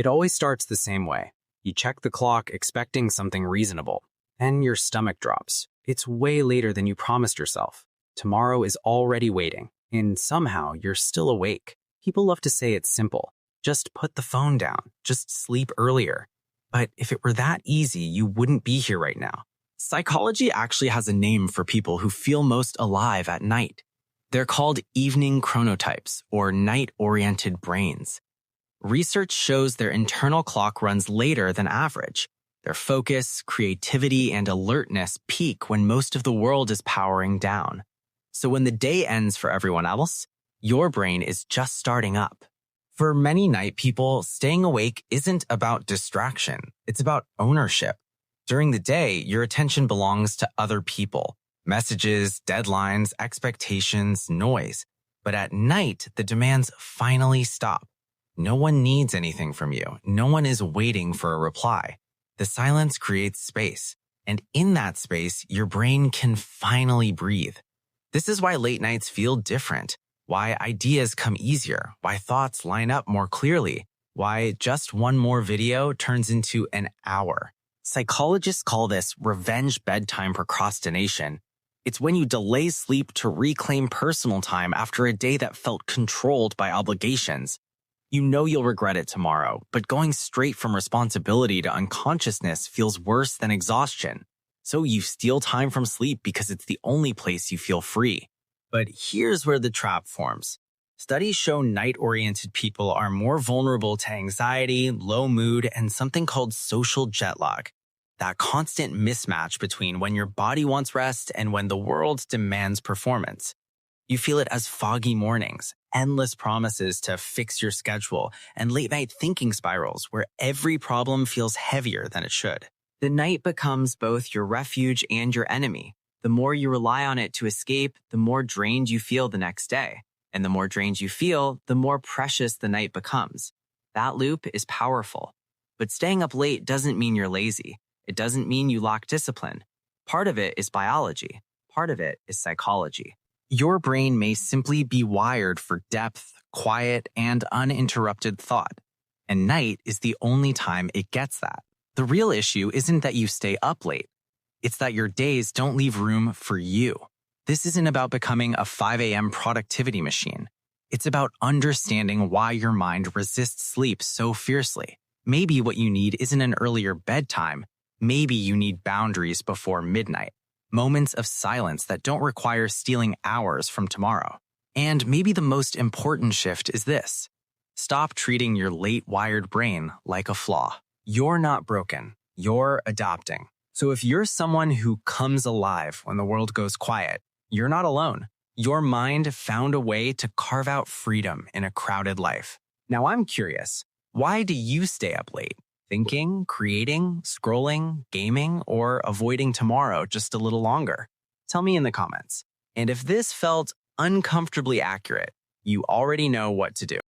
It always starts the same way. You check the clock expecting something reasonable, and your stomach drops. It's way later than you promised yourself. Tomorrow is already waiting, and somehow you're still awake. People love to say it's simple. Just put the phone down. Just sleep earlier. But if it were that easy, you wouldn't be here right now. Psychology actually has a name for people who feel most alive at night. They're called evening chronotypes, or night-oriented brains. Research shows their internal clock runs later than average. Their focus, creativity, and alertness peak when most of the world is powering down. So when the day ends for everyone else, your brain is just starting up. For many night people, staying awake isn't about distraction. It's about ownership. During the day, your attention belongs to other people. Messages, deadlines, expectations, noise. But at night, the demands finally stop. No one needs anything from you. No one is waiting for a reply. The silence creates space. And in that space, your brain can finally breathe. This is why late nights feel different. Why ideas come easier. Why thoughts line up more clearly. Why just one more video turns into an hour. Psychologists call this revenge bedtime procrastination. It's when you delay sleep to reclaim personal time after a day that felt controlled by obligations. You know you'll regret it tomorrow, but going straight from responsibility to unconsciousness feels worse than exhaustion. So you steal time from sleep because it's the only place you feel free. But here's where the trap forms. Studies show night-oriented people are more vulnerable to anxiety, low mood, and something called social jet lag. That constant mismatch between when your body wants rest and when the world demands performance. You feel it as foggy mornings, endless promises to fix your schedule, and late-night thinking spirals where every problem feels heavier than it should. The night becomes both your refuge and your enemy. The more you rely on it to escape, the more drained you feel the next day. And the more drained you feel, the more precious the night becomes. That loop is powerful. But staying up late doesn't mean you're lazy. It doesn't mean you lack discipline. Part of it is biology. Part of it is psychology. Your brain may simply be wired for depth, quiet, and uninterrupted thought. And night is the only time it gets that. The real issue isn't that you stay up late. It's that your days don't leave room for you. This isn't about becoming a 5 a.m. productivity machine. It's about understanding why your mind resists sleep so fiercely. Maybe what you need isn't an earlier bedtime. Maybe you need boundaries before midnight. Moments of silence that don't require stealing hours from tomorrow. And maybe the most important shift is this. Stop treating your late-wired brain like a flaw. You're not broken. You're adapting. So if you're someone who comes alive when the world goes quiet, you're not alone. Your mind found a way to carve out freedom in a crowded life. Now I'm curious, why do you stay up late? Thinking, creating, scrolling, gaming, or avoiding tomorrow just a little longer? Tell me in the comments. And if this felt uncomfortably accurate, you already know what to do.